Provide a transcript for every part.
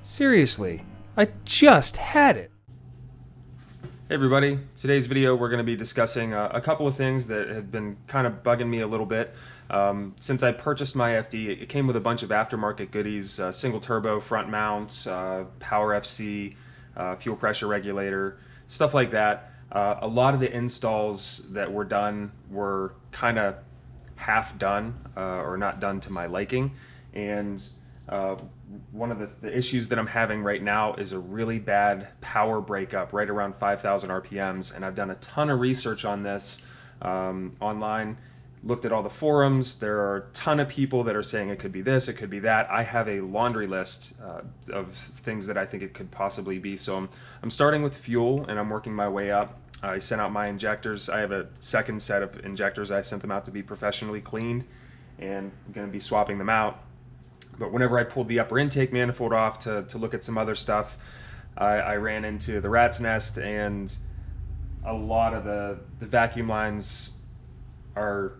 Seriously, I just had it. Hey everybody, today's video we're going to be discussing a couple of things that have been kind of bugging me a little bit. Since I purchased my FD, it came with a bunch of aftermarket goodies, single turbo, front mount, power FC, fuel pressure regulator, stuff like that. A lot of the installs that were done were kind of half done or not done to my liking, and one of the issues that I'm having right now is a really bad power breakup right around 5,000 RPMs, and I've done a ton of research on this online, looked at all the forums. There are a ton of people that are saying it could be this, it could be that. I have a laundry list of things that I think it could possibly be. So I'm starting with fuel and I'm working my way up. I sent out my injectors. I have a second set of injectors. I sent them out to be professionally cleaned, and I'm going to be swapping them out. But whenever I pulled the upper intake manifold off to look at some other stuff, I ran into the rat's nest, and a lot of the vacuum lines are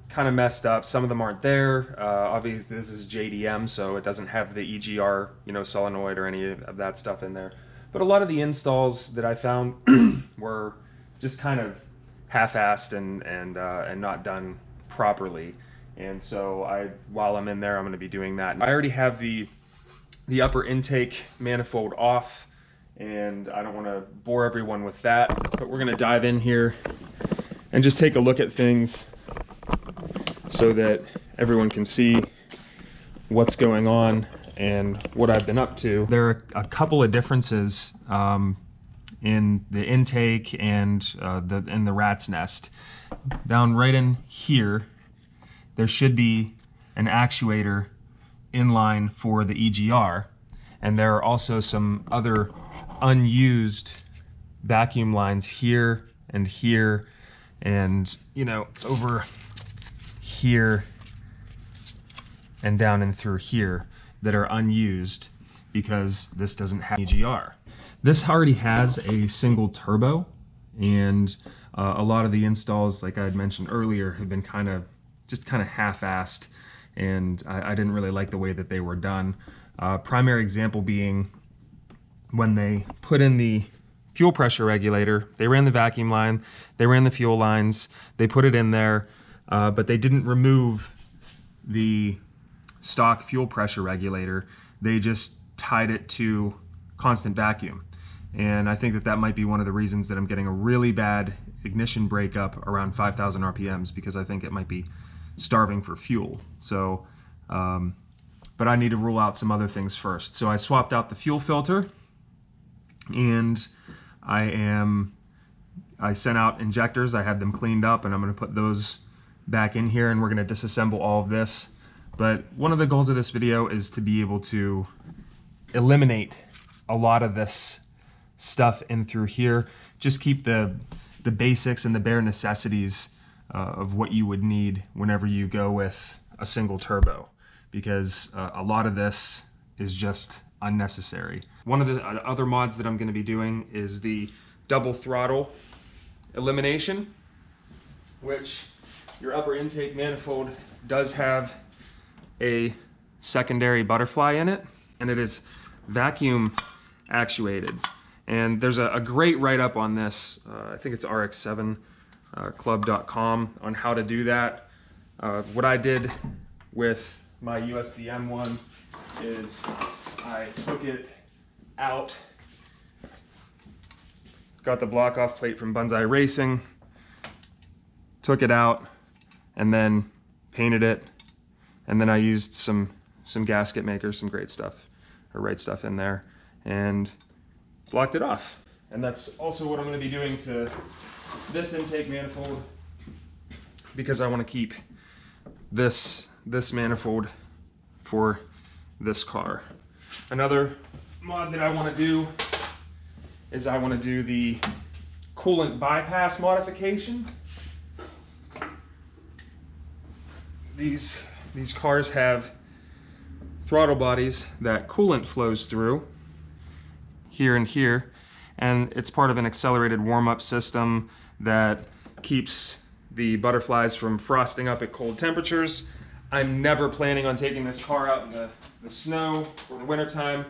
kind of messed up. Some of them aren't there. Obviously this is JDM, so it doesn't have the EGR, solenoid or any of that stuff in there. But a lot of the installs that I found were just kind of half-assed and not done properly. And so while I'm in there, I'm going to be doing that. I already have the upper intake manifold off, and I don't want to bore everyone with that, but we're going to dive in here and just take a look at things so that everyone can see what's going on and what I've been up to. There are a couple of differences in the intake and in the rat's nest. Down right in here, there should be an actuator inline for the EGR, and there are also some other unused vacuum lines here and over here and down and through here that are unused because this doesn't have EGR. This already has a single turbo, and a lot of the installs, like I had mentioned earlier, have been kind of half-assed, and I didn't really like the way that they were done. Primary example being when they put in the fuel pressure regulator, they ran the vacuum line, they ran the fuel lines, they put it in there, but they didn't remove the stock fuel pressure regulator. They just tied it to constant vacuum. And I think that might be one of the reasons that I'm getting a really bad ignition breakup around 5,000 RPMs, because I think it might be starving for fuel. So, but I need to rule out some other things first. So I swapped out the fuel filter, and I sent out injectors. I had them cleaned up, and I'm going to put those back in here, and we're going to disassemble all of this. But one of the goals of this video is to be able to eliminate a lot of this stuff in through here. Just keep the basics and the bare necessities of what you would need whenever you go with a single turbo, because a lot of this is just unnecessary. One of the other mods that I'm going to be doing is the double throttle elimination, which your upper intake manifold does have a secondary butterfly in it, and it is vacuum actuated. And there's a great write-up on this, I think it's RX-7 club.com, on how to do that. What I did with my USDM one is I took it out, got the block-off plate from Bunzai Racing, took it out, and then painted it, and then I used some gasket makers, some great stuff, or right stuff in there, and blocked it off. And that's also what I'm going to be doing to this intake manifold, because I want to keep this manifold for this car. Another mod that I want to do is I want to do the coolant bypass modification. These cars have throttle bodies that coolant flows through here and here, and it's part of an accelerated warm-up system that keeps the butterflies from frosting up at cold temperatures. I'm never planning on taking this car out in the snow or the wintertime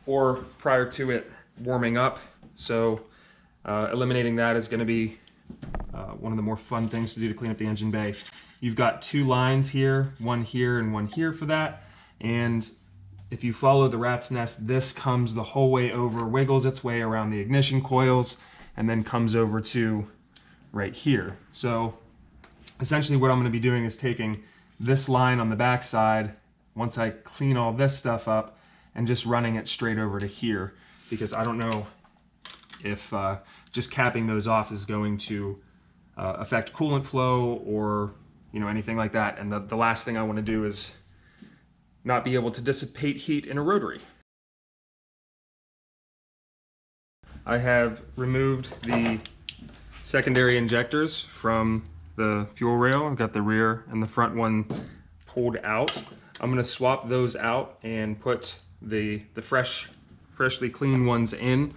or prior to it warming up. So eliminating that is going to be one of the more fun things to do to clean up the engine bay. You've got two lines here and one here for that. And if you follow the rat's nest, this comes the whole way over, wiggles its way around the ignition coils, and then comes over to right here. So essentially what I'm going to be doing is taking this line on the back side, once I clean all this stuff up, and just running it straight over to here, because I don't know if just capping those off is going to affect coolant flow or anything like that. And the last thing I want to do is not be able to dissipate heat in a rotary. I have removed the secondary injectors from the fuel rail. I've got the rear and the front one pulled out. I'm going to swap those out and put the freshly clean ones in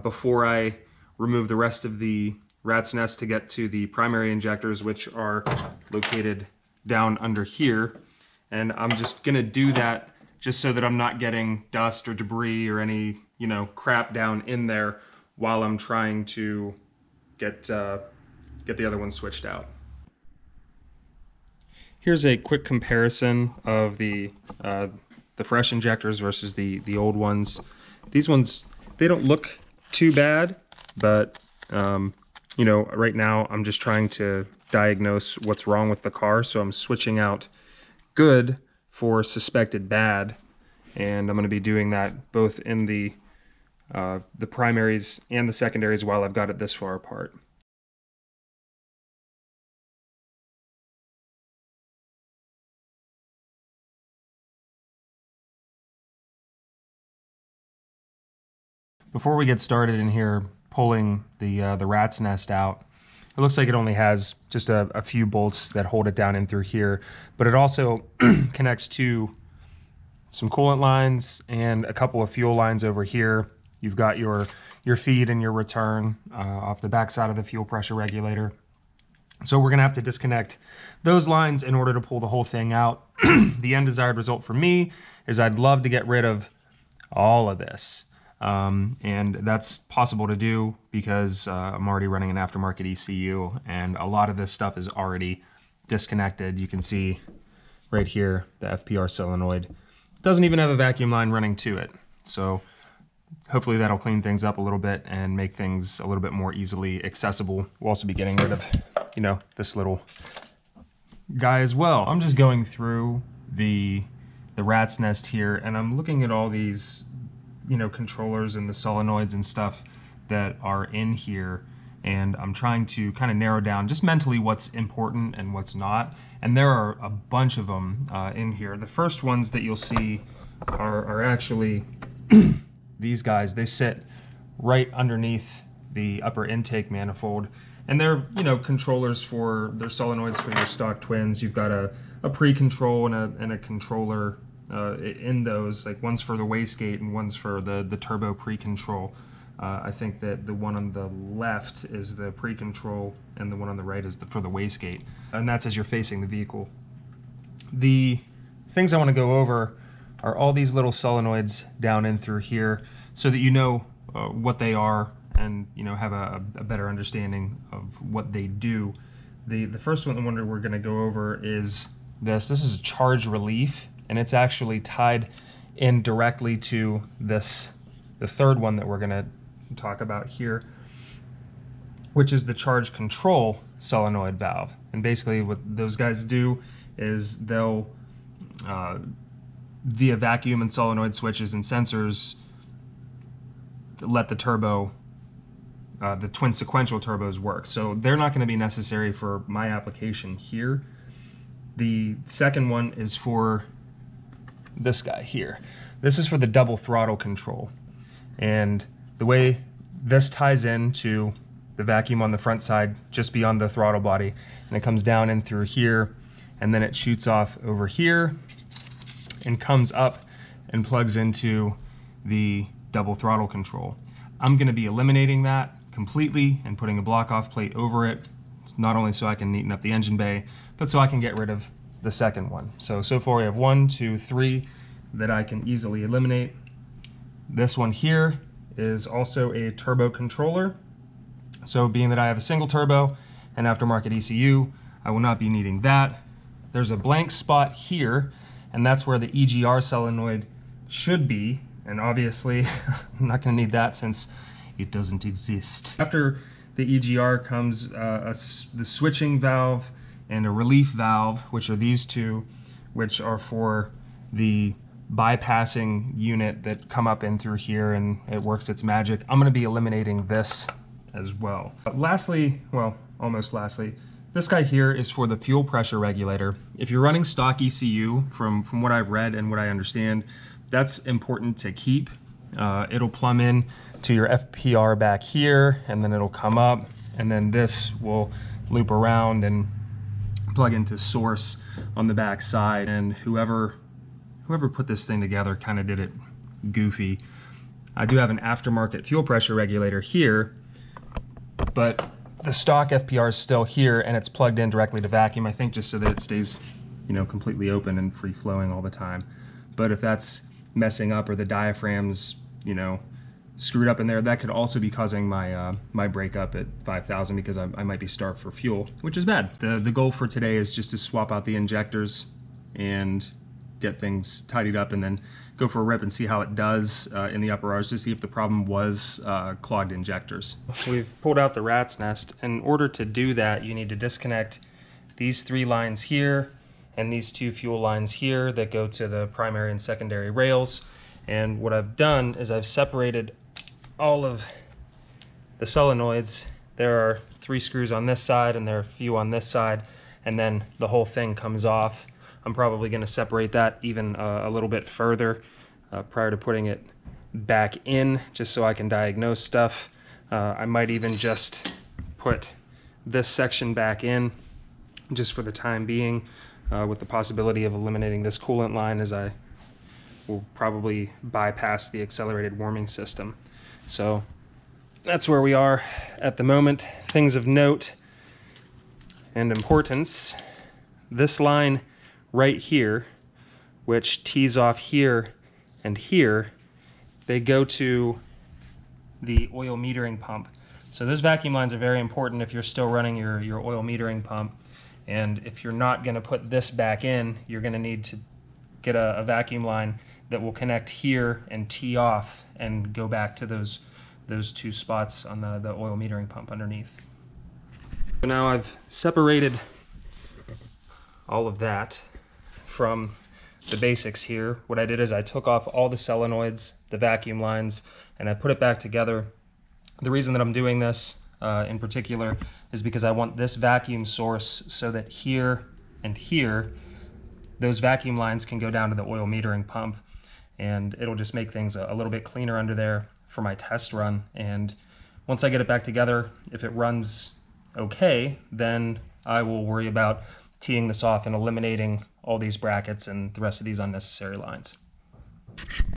before I remove the rest of the rat's nest to get to the primary injectors, which are located down under here. And I'm just gonna do that just so that I'm not getting dust or debris or any crap down in there while I'm trying to get the other ones switched out. Here's a quick comparison of the fresh injectors versus the old ones. These ones, they don't look too bad, but right now I'm just trying to diagnose what's wrong with the car, so I'm switching out good for suspected bad, and I'm going to be doing that both in the primaries and the secondaries while I've got it this far apart. Before we get started in here pulling the rat's nest out, it looks like it only has just a few bolts that hold it down in through here, but it also connects to some coolant lines and a couple of fuel lines over here. You've got your feed and your return off the back side of the fuel pressure regulator. So we're gonna have to disconnect those lines in order to pull the whole thing out. The end desired result for me is I'd love to get rid of all of this. And that's possible to do because I'm already running an aftermarket ECU, and a lot of this stuff is already disconnected. You can see right here the FPR solenoid doesn't even have a vacuum line running to it. So hopefully that'll clean things up a little bit and make things a little bit more easily accessible. We'll also be getting rid of, this little guy as well. I'm just going through the rat's nest here, and I'm looking at all these controllers and the solenoids and stuff that are in here, and I'm trying to kind of narrow down just mentally what's important and what's not, and there are a bunch of them in here. The first ones that you'll see are actually these guys. They sit right underneath the upper intake manifold, and they're controllers for, they're solenoids for your stock twins. You've got a pre-control and a controller in those, like one's for the wastegate and one's for the turbo pre-control. I think that the one on the left is the pre-control and the one on the right is for the wastegate, and that's as you're facing the vehicle. The things I want to go over are all these little solenoids down in through here, so that what they are and have a better understanding of what they do. The first one we're going to go over is this. This is a charge relief, and it's actually tied in directly to the third one that we're going to talk about here, which is the charge control solenoid valve. And basically what those guys do is they'll via vacuum and solenoid switches and sensors let the turbo, the twin sequential turbos work. So they're not going to be necessary for my application here. The second one is for this guy here. This is for the double throttle control. And the way this ties into the vacuum on the front side, just beyond the throttle body, and it comes down in through here, and then it shoots off over here and comes up and plugs into the double throttle control. I'm going to be eliminating that completely and putting a block off plate over it, not only so I can neaten up the engine bay, but so I can get rid of the second one. So far we have 1, 2, 3 that I can easily eliminate. This one here is also a turbo controller. So being that I have a single turbo and aftermarket ECU, I will not be needing that. There's a blank spot here, and that's where the EGR solenoid should be. And obviously, I'm not gonna need that since it doesn't exist. After the EGR comes the switching valve and a relief valve, which are these two, which are for the bypassing unit that come up in through here and it works its magic. I'm gonna be eliminating this as well. Lastly, well, almost lastly, this guy here is for the fuel pressure regulator. If you're running stock ECU, from what I've read and what I understand, that's important to keep. It'll plumb in to your FPR back here, and then it'll come up, and then this will loop around and plug into source on the back side. And whoever put this thing together kind of did it goofy. I do have an aftermarket fuel pressure regulator here, but the stock FPR is still here and it's plugged in directly to vacuum, I think just so that it stays, you know, completely open and free flowing all the time. But if that's messing up or the diaphragm's, you know, screwed up in there, that could also be causing my my breakup at 5,000 because I might be starved for fuel, which is bad. The goal for today is just to swap out the injectors and get things tidied up and then go for a rip and see how it does in the upper R's to see if the problem was clogged injectors. We've pulled out the rat's nest. In order to do that, you need to disconnect these 3 lines here and these 2 fuel lines here that go to the primary and secondary rails. And what I've done is I've separated all of the solenoids. There are 3 screws on this side and there are a few on this side, and then the whole thing comes off. I'm probably going to separate that even a little bit further prior to putting it back in, just so I can diagnose stuff. I might even just put this section back in just for the time being, with the possibility of eliminating this coolant line, as I will probably bypass the accelerated warming system. So that's where we are at the moment. Things of note and importance: this line right here, which tees off here and here, they go to the oil metering pump. So those vacuum lines are very important if you're still running your oil metering pump. And if you're not going to put this back in, you're going to need to get a vacuum line that will connect here and tee off and go back to those 2 spots on the oil metering pump underneath. So now I've separated all of that from the basics here. What I did is I took off all the solenoids, the vacuum lines, and I put it back together. The reason that I'm doing this in particular is because I want this vacuum source so that here and here, those vacuum lines can go down to the oil metering pump, and it'll just make things a little bit cleaner under there for my test run. And once I get it back together, if it runs okay, then I will worry about teeing this off and eliminating all these brackets and the rest of these unnecessary lines.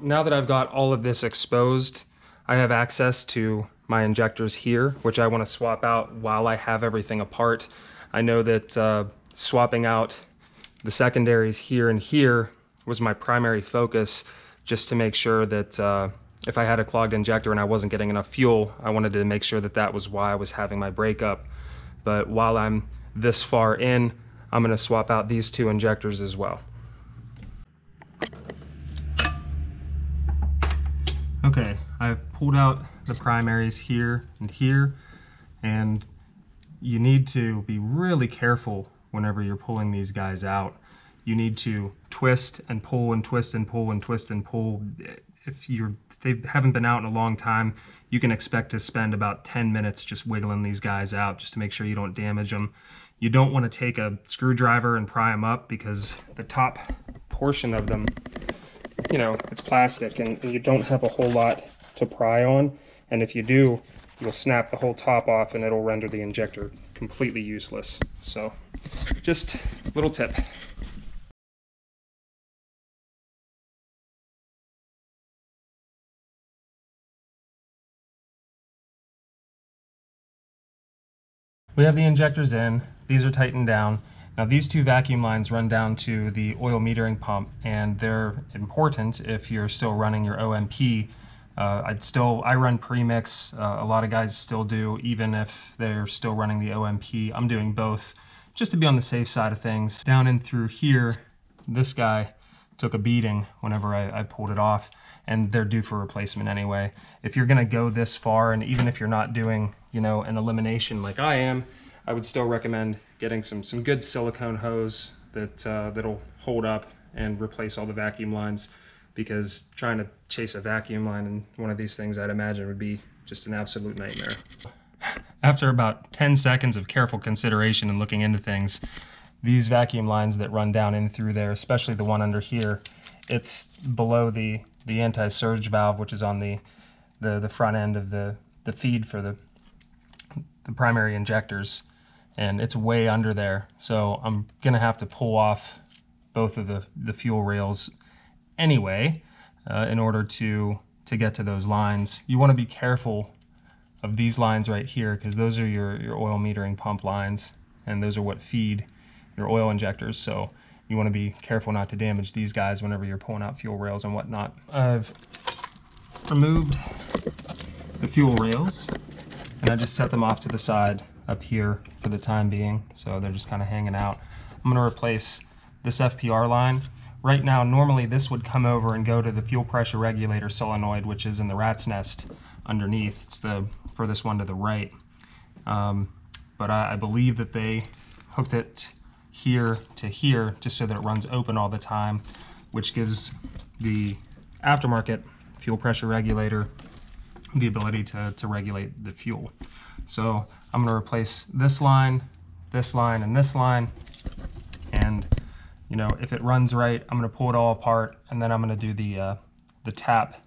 Now that I've got all of this exposed, I have access to my injectors here, which I want to swap out while I have everything apart. I know that swapping out the secondaries here and here was my primary focus, just to make sure that if I had a clogged injector and I wasn't getting enough fuel, I wanted to make sure that that was why I was having my breakup. But while I'm this far in, I'm going to swap out these 2 injectors as well. Okay, I've pulled out the primaries here and here, and you need to be really careful whenever you're pulling these guys out. You need to twist and pull and twist and pull and twist and pull. If they haven't been out in a long time, you can expect to spend about 10 minutes just wiggling these guys out just to make sure you don't damage them. You don't want to take a screwdriver and pry them up, because the top portion of them, you know, it's plastic and you don't have a whole lot to pry on. And if you do, you'll snap the whole top off and it'll render the injector completely useless. So just a little tip. We have the injectors in. These are tightened down. Now these two vacuum lines run down to the oil metering pump, and they're important if you're still running your OMP. I run premix. A lot of guys still do, even if they're still running the OMP. I'm doing both just to be on the safe side of things. Down in through here, this guy took a beating whenever I pulled it off, and they're due for replacement anyway. If you're gonna go this far, and even if you're not doing, you know, an elimination like I am, I would still recommend getting some good silicone hose that'll hold up and replace all the vacuum lines, because trying to chase a vacuum line in one of these things, I'd imagine, would be just an absolute nightmare. After about 10 seconds of careful consideration and looking into things, these vacuum lines that run down in through there, especially the one under here, it's below the anti-surge valve, which is on the front end of the feed for the primary injectors, and it's way under there. So I'm gonna have to pull off both of the fuel rails anyway in order to get to those lines. You want to be careful of these lines right here, because those are your oil metering pump lines, and those are what feed your oil injectors. So you want to be careful not to damage these guys whenever you're pulling out fuel rails and whatnot. I've removed the fuel rails, and I just set them off to the side up here for the time being, so they're just kind of hanging out. I'm going to replace this FPR line. Right now, normally this would come over and go to the fuel pressure regulator solenoid, which is in the rat's nest underneath. It's the furthest one to the right. But I believe that they hooked it here to here just so that it runs open all the time, which gives the aftermarket fuel pressure regulator the ability to regulate the fuel. So I'm going to replace this line, and this line, and you know, if it runs right, I'm going to pull it all apart, and then I'm going to do the tap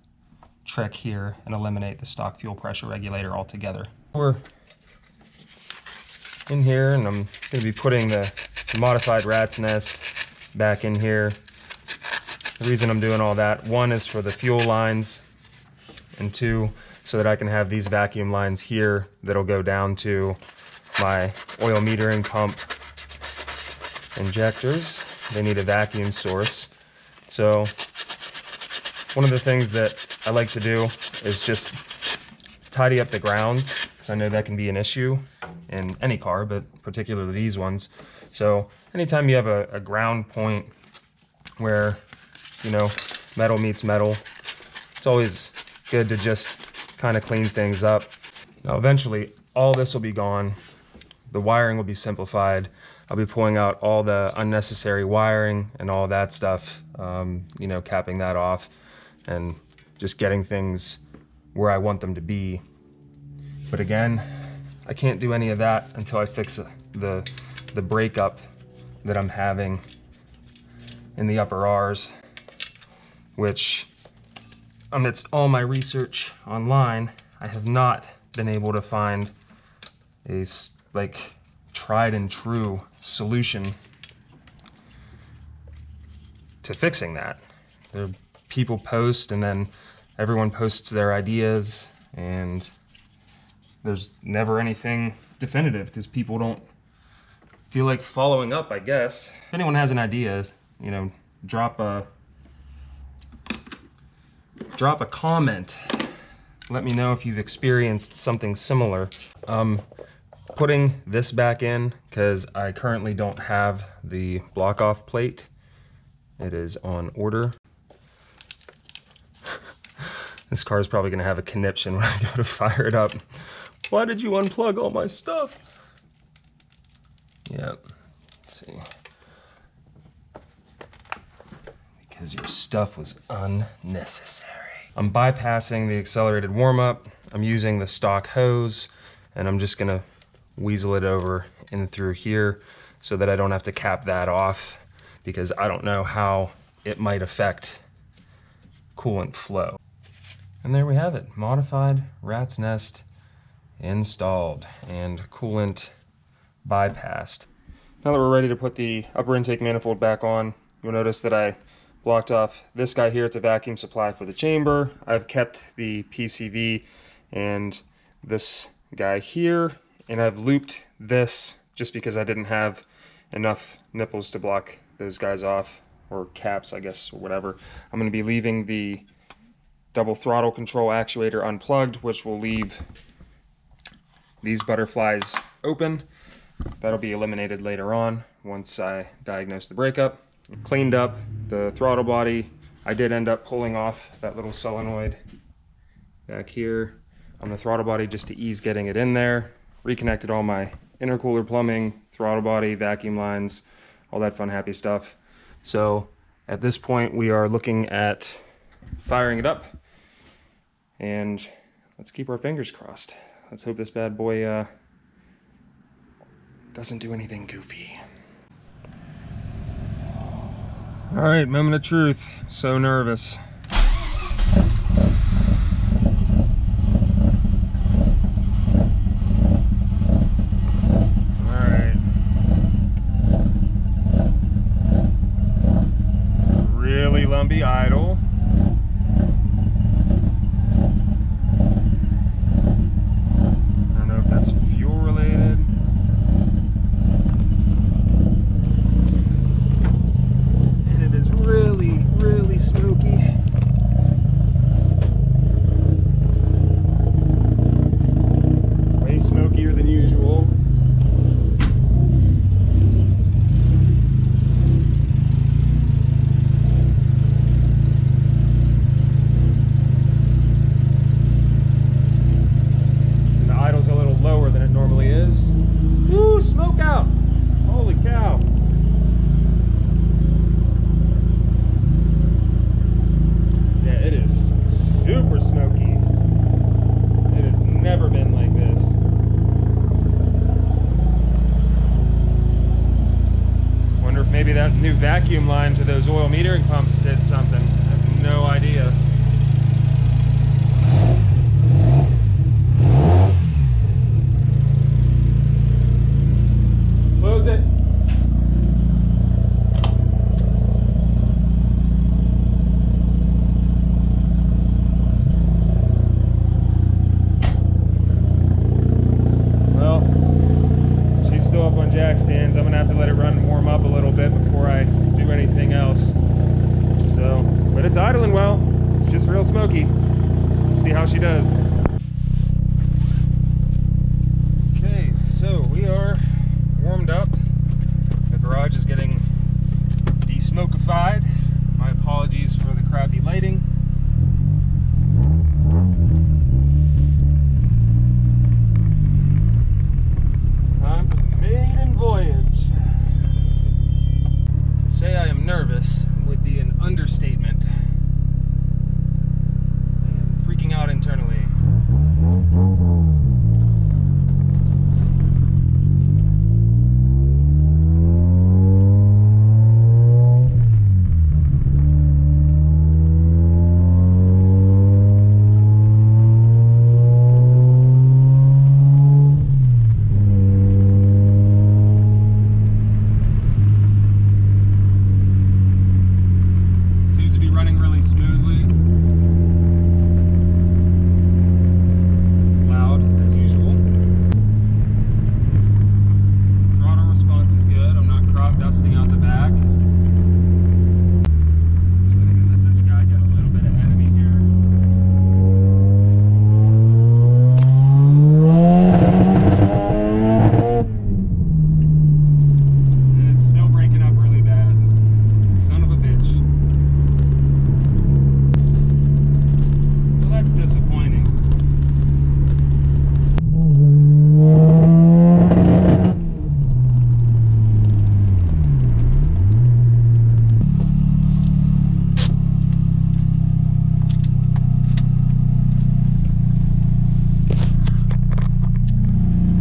trick here and eliminate the stock fuel pressure regulator altogether. We're in here, and I'm going to be putting the modified rat's nest back in here. The reason I'm doing all that, one is for the fuel lines, and two, so that I can have these vacuum lines here that'll go down to my oil metering pump injectors. They need a vacuum source. So one of the things that I like to do is just tidy up the grounds, because I know that can be an issue in any car, but particularly these ones. So anytime you have a ground point where, you know, metal meets metal, it's always good to just kind of clean things up. Now eventually all this will be gone. The wiring will be simplified. I'll be pulling out all the unnecessary wiring and all that stuff, you know, capping that off and just getting things where I want them to be. But again, I can't do any of that until I fix the breakup that I'm having in the upper R's, which amidst all my research online, I have not been able to find a tried and true solution to fixing that. There, people post, and then everyone posts their ideas, and there's never anything definitive because people don't feel like following up, I guess. If anyone has an idea, you know, drop a comment. Let me know if you've experienced something similar. Putting this back in because I currently don't have the block off plate. It is on order. This car is probably gonna have a conniption when I go to fire it up. Why did you unplug all my stuff? Yep, let's see. Because your stuff was unnecessary. I'm bypassing the accelerated warm-up. I'm using the stock hose, and I'm just gonna weasel it over in through here so that I don't have to cap that off, because I don't know how it might affect coolant flow. And there we have it, modified rat's nest installed and coolant bypassed. Now that we're ready to put the upper intake manifold back on, you'll notice that I blocked off this guy here. It's a vacuum supply for the chamber. I've kept the PCV and this guy here, and I've looped this just because I didn't have enough nipples to block those guys off, or caps, I guess, or whatever. I'm going to be leaving the double throttle control actuator unplugged, which will leave these butterflies open. That'll be eliminated later on once I diagnose the breakup. Cleaned up the throttle body. I did end up pulling off that little solenoid back here on the throttle body just to ease getting it in there. Reconnected all my intercooler plumbing, throttle body, vacuum lines, all that fun, happy stuff. So at this point, we are looking at firing it up, and let's keep our fingers crossed. Let's hope this bad boy doesn't do anything goofy. All right, moment of truth. So nervous. Lumpy idle. I don't know if that's fuel related. And it is really, really smoky. Way smokier than usual. Maybe that new vacuum line to those oil metering pumps did something. I have no idea. Close it. Up on jack stands. I'm gonna have to let it run and warm up a little bit before I do anything else. So, but it's idling well. It's just real smoky. We'll see how she does. Okay, so we are warmed up. The garage is getting de-smokified. My apologies for the crappy lighting. Voyage. To say I am nervous would be an understatement. I am freaking out internally.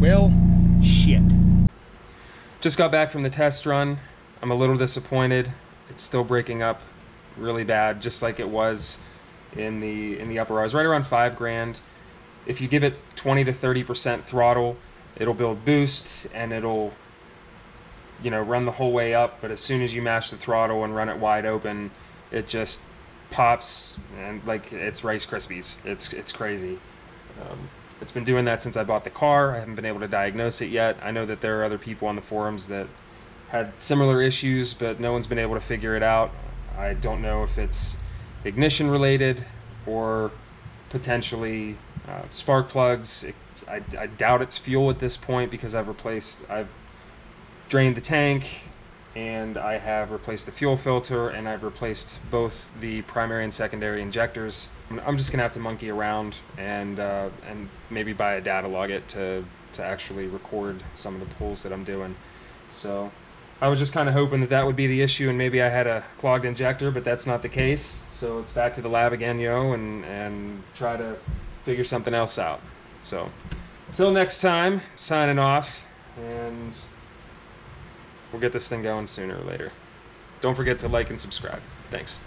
Well, shit. Just got back from the test run. I'm a little disappointed. It's still breaking up really bad, just like it was in the upper hours, right around 5 grand. If you give it 20 to 30% throttle, it'll build boost and it'll, you know, run the whole way up. But as soon as you mash the throttle and run it wide open, it just pops and like it's Rice Krispies. It's crazy. It's been doing that since I bought the car. I haven't been able to diagnose it yet. I know that there are other people on the forums that had similar issues, but no one's been able to figure it out. I don't know if it's ignition related or potentially spark plugs. I doubt it's fuel at this point because I've drained the tank, and I have replaced the fuel filter, and I've replaced both the primary and secondary injectors. I'm just gonna have to monkey around and maybe buy a data log it to actually record some of the pulls that I'm doing. So I was just kind of hoping that would be the issue, and maybe I had a clogged injector, but that's not the case. So it's back to the lab again, and try to figure something else out. So until next time, signing off, and we'll get this thing going sooner or later. Don't forget to like and subscribe. Thanks.